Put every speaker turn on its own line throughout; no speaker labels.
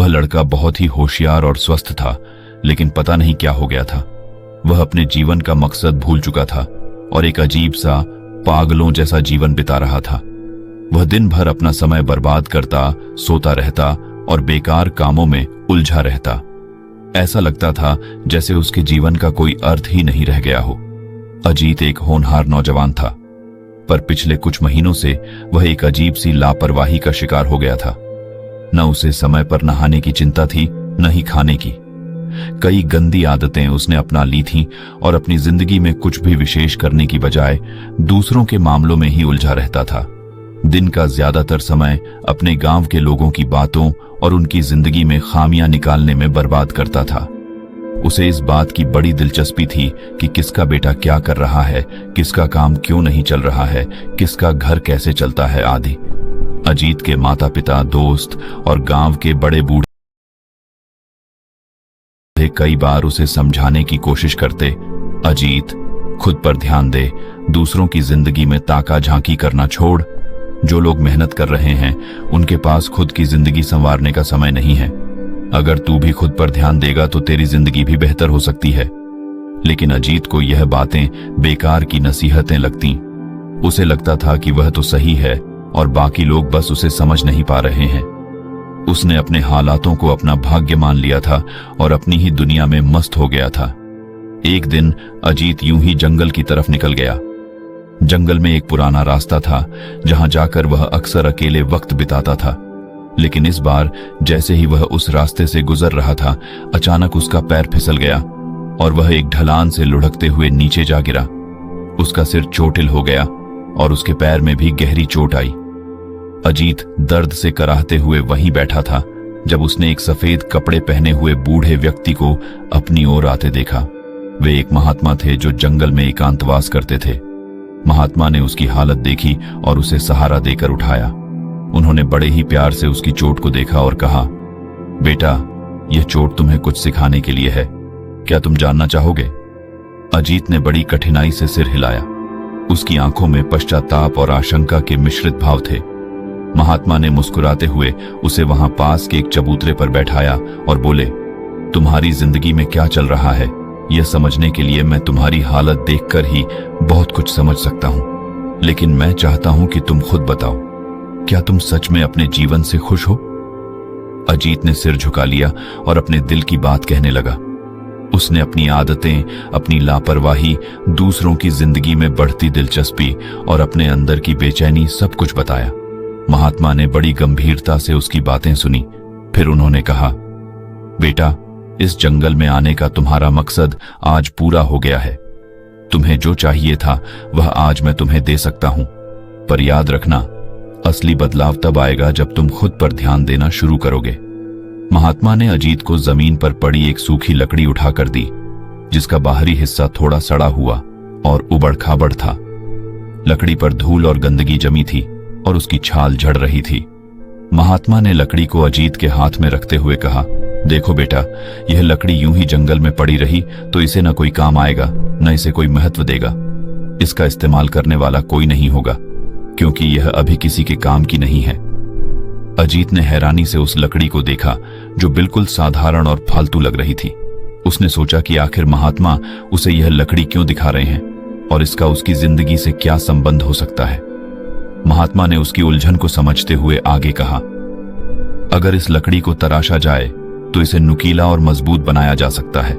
वह लड़का बहुत ही होशियार और स्वस्थ था, लेकिन पता नहीं क्या हो गया था। वह अपने जीवन का मकसद भूल चुका था और एक अजीब सा पागलों जैसा जीवन बिता रहा था। वह दिन भर अपना समय बर्बाद करता, सोता रहता और बेकार कामों में उलझा रहता। ऐसा लगता था जैसे उसके जीवन का कोई अर्थ ही नहीं रह गया हो। अजीत एक होनहार नौजवान था, पर पिछले कुछ महीनों से वह एक अजीब सी लापरवाही का शिकार हो गया था। न उसे समय पर नहाने की चिंता थी, न ही खाने की। कई गंदी आदतें उसने अपना ली थीं और अपनी जिंदगी में कुछ भी विशेष करने की बजाय दूसरों के मामलों में ही उलझा रहता था। दिन का ज्यादातर समय अपने गांव के लोगों की बातों और उनकी जिंदगी में खामियां निकालने में बर्बाद करता था। उसे इस बात की बड़ी दिलचस्पी थी कि किसका बेटा क्या कर रहा है, किसका काम क्यों नहीं चल रहा है, किसका घर कैसे चलता है आदि। अजीत के माता पिता, दोस्त और गांव के बड़े बूढ़े कई बार उसे समझाने की कोशिश करते, अजीत खुद पर ध्यान दे, दूसरों की जिंदगी में ताका झांकी करना छोड़। जो लोग मेहनत कर रहे हैं उनके पास खुद की जिंदगी संवारने का समय नहीं है। अगर तू भी खुद पर ध्यान देगा तो तेरी जिंदगी भी बेहतर हो सकती है। लेकिन अजीत को यह बातें बेकार की नसीहतें लगतीं। उसे लगता था कि वह तो सही है और बाकी लोग बस उसे समझ नहीं पा रहे हैं। उसने अपने हालातों को अपना भाग्य मान लिया था और अपनी ही दुनिया में मस्त हो गया था। एक दिन अजीत यूं ही जंगल की तरफ निकल गया। जंगल में एक पुराना रास्ता था जहां जाकर वह अक्सर अकेले वक्त बिताता था। लेकिन इस बार जैसे ही वह उस रास्ते से गुजर रहा था, अचानक उसका पैर फिसल गया और वह एक ढलान से लुढ़कते हुए नीचे जा गिरा। उसका सिर चोटिल हो गया और उसके पैर में भी गहरी चोट आई। अजीत दर्द से कराहते हुए वहीं बैठा था जब उसने एक सफेद कपड़े पहने हुए बूढ़े व्यक्ति को अपनी ओर आते देखा। वे एक महात्मा थे जो जंगल में एकांतवास करते थे। महात्मा ने उसकी हालत देखी और उसे सहारा देकर उठाया। उन्होंने बड़े ही प्यार से उसकी चोट को देखा और कहा, बेटा, यह चोट तुम्हें कुछ सिखाने के लिए है। क्या तुम जानना चाहोगे? अजीत ने बड़ी कठिनाई से सिर हिलाया। उसकी आंखों में पश्चाताप और आशंका के मिश्रित भाव थे। महात्मा ने मुस्कुराते हुए उसे वहां पास के एक चबूतरे पर बैठाया और बोले, तुम्हारी जिंदगी में क्या चल रहा है यह समझने के लिए मैं तुम्हारी हालत देखकर ही बहुत कुछ समझ सकता हूं। लेकिन मैं चाहता हूं कि तुम खुद बताओ, क्या तुम सच में अपने जीवन से खुश हो? अजीत ने सिर झुका लिया और अपने दिल की बात कहने लगा। उसने अपनी आदतें, अपनी लापरवाही, दूसरों की जिंदगी में बढ़ती दिलचस्पी और अपने अंदर की बेचैनी सब कुछ बताया। महात्मा ने बड़ी गंभीरता से उसकी बातें सुनी। फिर उन्होंने कहा, बेटा, इस जंगल में आने का तुम्हारा मकसद आज पूरा हो गया है। तुम्हें जो चाहिए था वह आज मैं तुम्हें दे सकता हूं, पर याद रखना, असली बदलाव तब आएगा जब तुम खुद पर ध्यान देना शुरू करोगे। महात्मा ने अजीत को जमीन पर पड़ी एक सूखी लकड़ी उठाकर दी, जिसका बाहरी हिस्सा थोड़ा सड़ा हुआ और उबड़ खाबड़ था। लकड़ी पर धूल और गंदगी जमी थी और उसकी छाल झड़ रही थी। महात्मा ने लकड़ी को अजीत के हाथ में रखते हुए कहा, देखो बेटा, यह लकड़ी यूं ही जंगल में पड़ी रही तो इसे न कोई काम आएगा, न इसे कोई महत्व देगा। इसका इस्तेमाल करने वाला कोई नहीं होगा, क्योंकि यह अभी किसी के काम की नहीं है। अजीत ने हैरानी से उस लकड़ी को देखा जो बिल्कुल साधारण और फालतू लग रही थी। उसने सोचा कि आखिर महात्मा उसे यह लकड़ी क्यों दिखा रहे हैं और इसका उसकी जिंदगी से क्या संबंध हो सकता है। महात्मा ने उसकी उलझन को समझते हुए आगे कहा, अगर इस लकड़ी को तराशा जाए तो इसे नुकीला और मजबूत बनाया जा सकता है।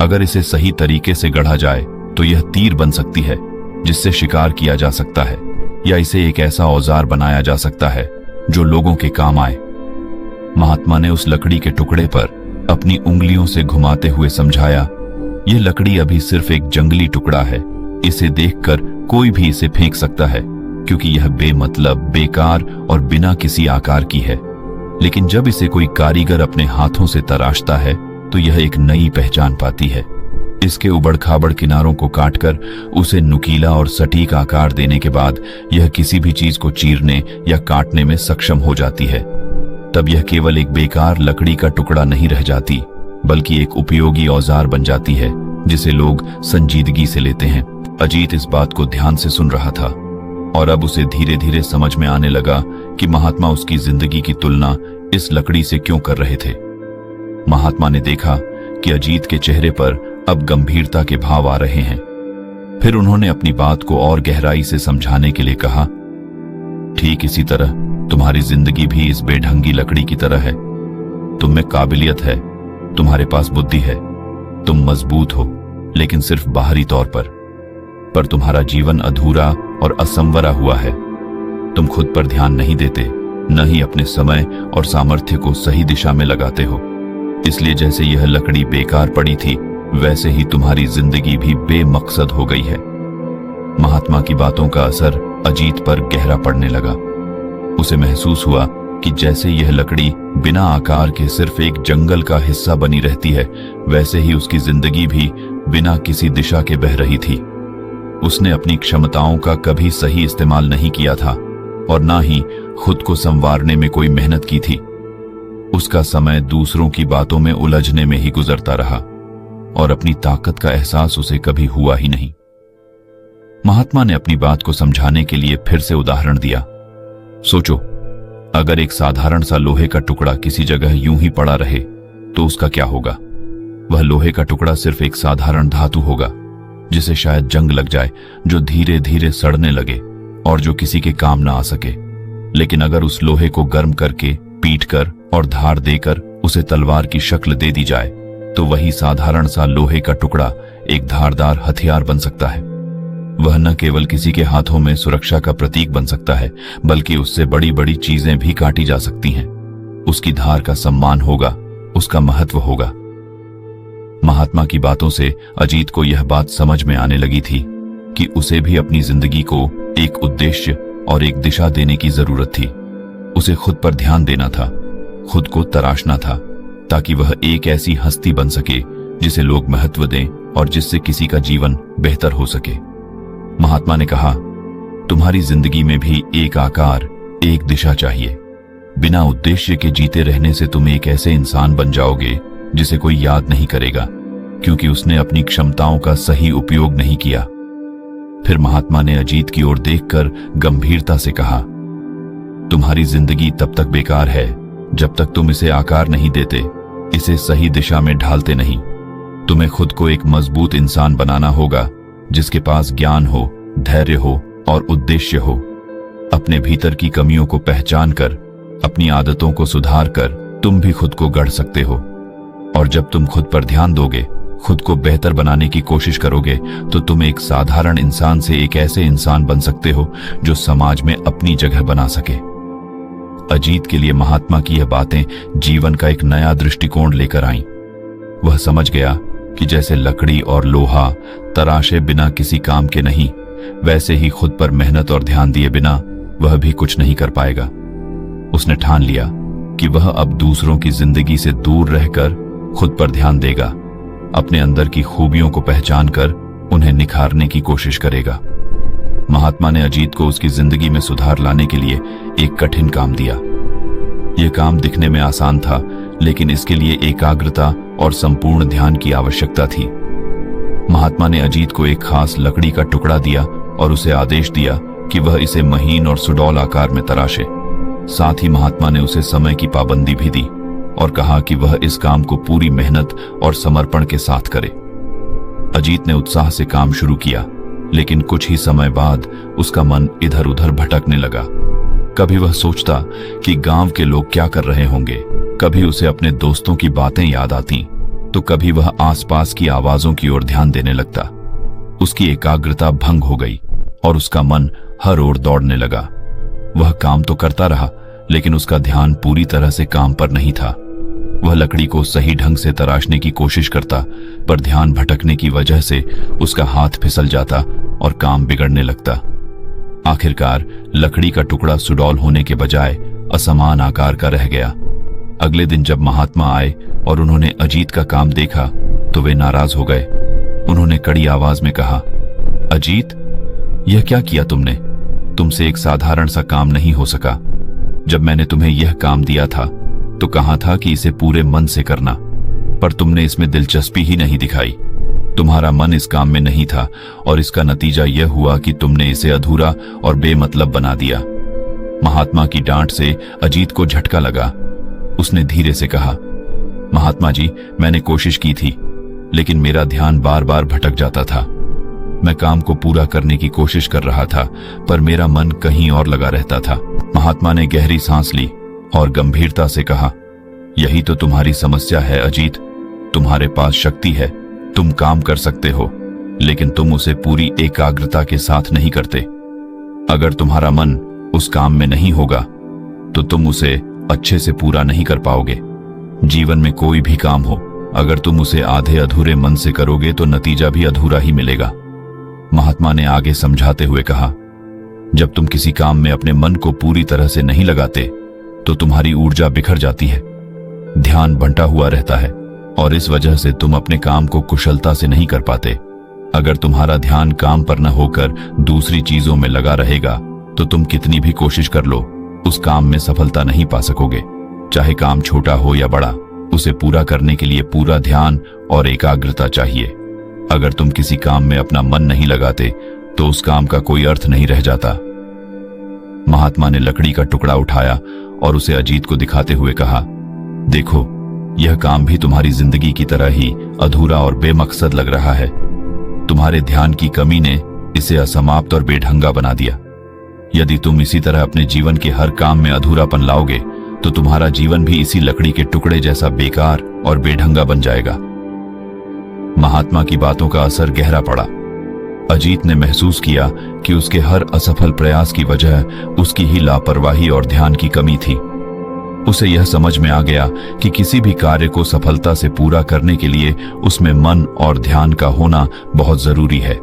अगर इसे सही तरीके से गढ़ा जाए तो यह तीर बन सकती है जिससे शिकार किया जा सकता है, या इसे एक ऐसा औजार बनाया जा सकता है जो लोगों के काम आए। महात्मा ने उस लकड़ी के टुकड़े पर अपनी उंगलियों से घुमाते हुए समझाया, यह लकड़ी अभी सिर्फ एक जंगली टुकड़ा है। इसे देखकर कोई भी इसे फेंक सकता है, क्योंकि यह बेमतलब, बेकार और बिना किसी आकार की है। लेकिन जब इसे कोई कारीगर अपने हाथों से तराशता है तो यह एक नई पहचान पाती है। इसके उबड़ खाबड़ किनारों को काटकर उसे नुकीला और सटीक आकार देने के बाद यह किसी भी चीज को चीरने या काटने में सक्षम हो जाती है। तब यह केवल एक बेकार लकड़ी का टुकड़ा नहीं रह जाती, बल्कि एक उपयोगी औजार बन जाती है जिसे लोग संजीदगी से लेते हैं। अजीत इस बात को ध्यान से सुन रहा था और अब उसे धीरे धीरे समझ में आने लगा कि महात्मा उसकी जिंदगी की तुलना इस लकड़ी से क्यों कर रहे थे। महात्मा ने देखा कि अजीत के चेहरे पर अब गंभीरता के भाव आ रहे हैं। फिर उन्होंने अपनी बात को और गहराई से समझाने के लिए कहा, ठीक इसी तरह तुम्हारी जिंदगी भी इस बेढंगी लकड़ी की तरह है। तुम में काबिलियत है, तुम्हारे पास बुद्धि है, तुम मजबूत हो, लेकिन सिर्फ बाहरी तौर पर तुम्हारा जीवन अधूरा और असंवरा हुआ है। तुम खुद पर ध्यान नहीं देते, न ही अपने समय और सामर्थ्य को सही दिशा में लगाते हो। इसलिए जैसे यह लकड़ी बेकार पड़ी थी, वैसे ही तुम्हारी जिंदगी भी बेमकसद हो गई है। महात्मा की बातों का असर अजीत पर गहरा पड़ने लगा। उसे महसूस हुआ कि जैसे यह लकड़ी बिना आकार के सिर्फ एक जंगल का हिस्सा बनी रहती है, वैसे ही उसकी जिंदगी भी बिना किसी दिशा के बह रही थी। उसने अपनी क्षमताओं का कभी सही इस्तेमाल नहीं किया था और ना ही खुद को संवारने में कोई मेहनत की थी। उसका समय दूसरों की बातों में उलझने में ही गुजरता रहा और अपनी ताकत का एहसास उसे कभी हुआ ही नहीं। महात्मा ने अपनी बात को समझाने के लिए फिर से उदाहरण दिया। सोचो, अगर एक साधारण सा लोहे का टुकड़ा किसी जगह यूं ही पड़ा रहे तो उसका क्या होगा। वह लोहे का टुकड़ा सिर्फ एक साधारण धातु होगा जिसे शायद जंग लग जाए, जो धीरे धीरे सड़ने लगे और जो किसी के काम ना आ सके। लेकिन अगर उस लोहे को गर्म करके, पीट कर और धार देकर उसे तलवार की शक्ल दे दी जाए तो वही साधारण सा लोहे का टुकड़ा एक धारदार हथियार बन सकता है। वह न केवल किसी के हाथों में सुरक्षा का प्रतीक बन सकता है, बल्कि उससे बड़ी बड़ी चीजें भी काटी जा सकती हैं। उसकी धार का सम्मान होगा, उसका महत्व होगा। महात्मा की बातों से अजीत को यह बात समझ में आने लगी थी कि उसे भी अपनी जिंदगी को एक उद्देश्य और एक दिशा देने की जरूरत थी। उसे खुद पर ध्यान देना था, खुद को तराशना था, ताकि वह एक ऐसी हस्ती बन सके जिसे लोग महत्व दें और जिससे किसी का जीवन बेहतर हो सके। महात्मा ने कहा, तुम्हारी जिंदगी में भी एक आकार, एक दिशा चाहिए। बिना उद्देश्य के जीते रहने से तुम एक ऐसे इंसान बन जाओगे जिसे कोई याद नहीं करेगा, क्योंकि उसने अपनी क्षमताओं का सही उपयोग नहीं किया। फिर महात्मा ने अजीत की ओर देखकर गंभीरता से कहा, तुम्हारी जिंदगी तब तक बेकार है जब तक तुम इसे आकार नहीं देते, इसे सही दिशा में ढालते नहीं। तुम्हें खुद को एक मजबूत इंसान बनाना होगा जिसके पास ज्ञान हो, धैर्य हो और उद्देश्य हो। अपने भीतर की कमियों को पहचान कर, अपनी आदतों को सुधार कर तुम भी खुद को गढ़ सकते हो। और जब तुम खुद पर ध्यान दोगे, खुद को बेहतर बनाने की कोशिश करोगे, तो तुम एक साधारण इंसान से एक ऐसे इंसान बन सकते हो जो समाज में अपनी जगह बना सके। अजीत के लिए महात्मा की यह बातें जीवन का एक नया दृष्टिकोण लेकर आईं। वह समझ गया कि जैसे लकड़ी और लोहा तराशे बिना किसी काम के नहीं, वैसे ही खुद पर मेहनत और ध्यान दिए बिना वह भी कुछ नहीं कर पाएगा। उसने ठान लिया कि वह अब दूसरों की जिंदगी से दूर रहकर खुद पर ध्यान देगा, अपने अंदर की खूबियों को पहचान कर उन्हें निखारने की कोशिश करेगा। महात्मा ने अजीत को उसकी जिंदगी में सुधार लाने के लिए एक कठिन काम दिया। यह काम दिखने में आसान था, लेकिन इसके लिए एकाग्रता और संपूर्ण ध्यान की आवश्यकता थी। महात्मा ने अजीत को एक खास लकड़ी का टुकड़ा दिया और उसे आदेश दिया कि वह इसे महीन और सुडौल आकार में तराशे। साथ ही महात्मा ने उसे समय की पाबंदी भी दी और कहा कि वह इस काम को पूरी मेहनत और समर्पण के साथ करे। अजीत ने उत्साह से काम शुरू किया, लेकिन कुछ ही समय बाद उसका मन इधर उधर भटकने लगा। कभी वह सोचता कि गांव के लोग क्या कर रहे होंगे, कभी उसे अपने दोस्तों की बातें याद आती, तो कभी वह आसपास की आवाजों की ओर ध्यान देने लगता। उसकी एकाग्रता भंग हो गई और उसका मन हर ओर दौड़ने लगा। वह काम तो करता रहा, लेकिन उसका ध्यान पूरी तरह से काम पर नहीं था। वह लकड़ी को सही ढंग से तराशने की कोशिश करता, पर ध्यान भटकने की वजह से उसका हाथ फिसल जाता और काम बिगड़ने लगता। आखिरकार लकड़ी का टुकड़ा सुडौल होने के बजाय असमान आकार का रह गया। अगले दिन जब महात्मा आए और उन्होंने अजीत का काम देखा तो वे नाराज हो गए। उन्होंने कड़ी आवाज में कहा, अजीत, यह क्या किया तुमने? तुमसे एक साधारण सा काम नहीं हो सका। जब मैंने तुम्हें यह काम दिया था तो कहा था कि इसे पूरे मन से करना, पर तुमने इसमें दिलचस्पी ही नहीं दिखाई। तुम्हारा मन इस काम में नहीं था और इसका नतीजा यह हुआ कि तुमने इसे अधूरा और बेमतलब बना दिया। महात्मा की डांट से अजीत को झटका लगा। उसने धीरे से कहा, महात्मा जी, मैंने कोशिश की थी, लेकिन मेरा ध्यान बार बार भटक जाता था। मैं काम को पूरा करने की कोशिश कर रहा था, पर मेरा मन कहीं और लगा रहता था। महात्मा ने गहरी सांस ली और गंभीरता से कहा, यही तो तुम्हारी समस्या है अजीत। तुम्हारे पास शक्ति है, तुम काम कर सकते हो, लेकिन तुम उसे पूरी एकाग्रता के साथ नहीं करते। अगर तुम्हारा मन उस काम में नहीं होगा तो तुम उसे अच्छे से पूरा नहीं कर पाओगे। जीवन में कोई भी काम हो, अगर तुम उसे आधे अधूरे मन से करोगे तो नतीजा भी अधूरा ही मिलेगा। महात्मा ने आगे समझाते हुए कहा, जब तुम किसी काम में अपने मन को पूरी तरह से नहीं लगाते तो तुम्हारी ऊर्जा बिखर जाती है, ध्यान बंटा हुआ रहता है और इस वजह से तुम अपने काम को कुशलता से नहीं कर पाते। अगर तुम्हारा ध्यान काम पर न होकर दूसरी चीजों में लगा रहेगा तो तुम कितनी भी कोशिश कर लो, उस काम में सफलता नहीं पा सकोगे। चाहे काम छोटा हो या बड़ा, उसे पूरा करने के लिए पूरा ध्यान और एकाग्रता चाहिए। अगर तुम किसी काम में अपना मन नहीं लगाते तो उस काम का कोई अर्थ नहीं रह जाता। महात्मा ने लकड़ी का टुकड़ा उठाया और उसे अजीत को दिखाते हुए कहा, देखो, यह काम भी तुम्हारी जिंदगी की तरह ही अधूरा और बेमकसद लग रहा है। तुम्हारे ध्यान की कमी ने इसे असमाप्त और बेढंगा बना दिया। यदि तुम इसी तरह अपने जीवन के हर काम में अधूरापन लाओगे तो तुम्हारा जीवन भी इसी लकड़ी के टुकड़े जैसा बेकार और बेढंगा बन जाएगा। महात्मा की बातों का असर गहरा पड़ा। अजीत ने महसूस किया कि उसके हर असफल प्रयास की वजह उसकी ही लापरवाही और ध्यान की कमी थी। उसे यह समझ में आ गया कि किसी भी कार्य को सफलता से पूरा करने के लिए उसमें मन और ध्यान का होना बहुत जरूरी है।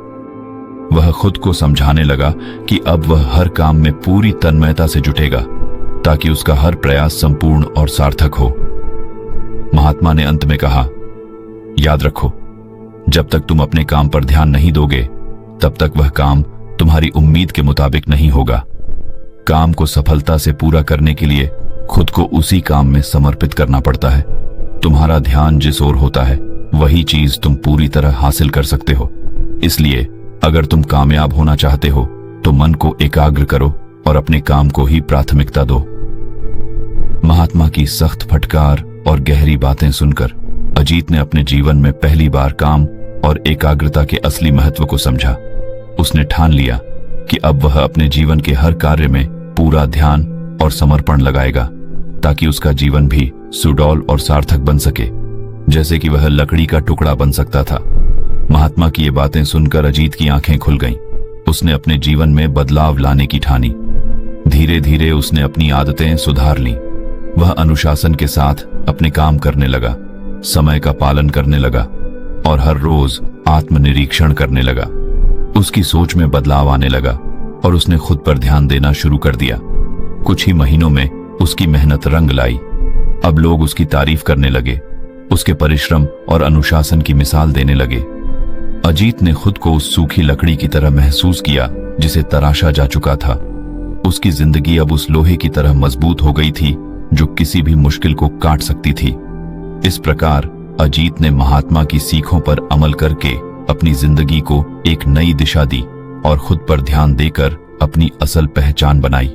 वह खुद को समझाने लगा कि अब वह हर काम में पूरी तन्मयता से जुटेगा ताकि उसका हर प्रयास संपूर्ण और सार्थक हो। महात्मा ने अंत में कहा, याद रखो, जब तक तुम अपने काम पर ध्यान नहीं दोगे तब तक वह काम तुम्हारी उम्मीद के मुताबिक नहीं होगा। काम को सफलता से पूरा करने के लिए खुद को उसी काम में समर्पित करना पड़ता है। तुम्हारा ध्यान जिस ओर होता है वही चीज तुम पूरी तरह हासिल कर सकते हो। इसलिए अगर तुम कामयाब होना चाहते हो तो मन को एकाग्र करो और अपने काम को ही प्राथमिकता दो। महात्मा की सख्त फटकार और गहरी बातें सुनकर अजीत ने अपने जीवन में पहली बार काम और एकाग्रता के असली महत्व को समझा। उसने ठान लिया कि अब वह अपने जीवन के हर कार्य में पूरा ध्यान और समर्पण लगाएगा ताकि उसका जीवन भी सुडौल और सार्थक बन सके, जैसे कि वह लकड़ी का टुकड़ा बन सकता था। महात्मा की ये बातें सुनकर अजीत की आंखें खुल गईं। उसने अपने जीवन में बदलाव लाने की ठानी। धीरे धीरे उसने अपनी आदतें सुधार लीं। वह अनुशासन के साथ अपने काम करने लगा, समय का पालन करने लगा और हर रोज आत्मनिरीक्षण करने लगा। उसकी सोच में बदलाव आने लगा और उसने खुद पर ध्यान देना शुरू कर दिया। कुछ ही महीनों में उसकी मेहनत रंग लाई। अब लोग उसकी तारीफ करने लगे, उसके परिश्रम और अनुशासन की मिसाल देने लगे। अजीत ने खुद को उस सूखी लकड़ी की तरह महसूस किया जिसे तराशा जा चुका था। उसकी जिंदगी अब उस लोहे की तरह मजबूत हो गई थी जो किसी भी मुश्किल को काट सकती थी। इस प्रकार अजीत ने महात्मा की सीखों पर अमल करके अपनी जिंदगी को एक नई दिशा दी और खुद पर ध्यान देकर अपनी असल पहचान बनाई।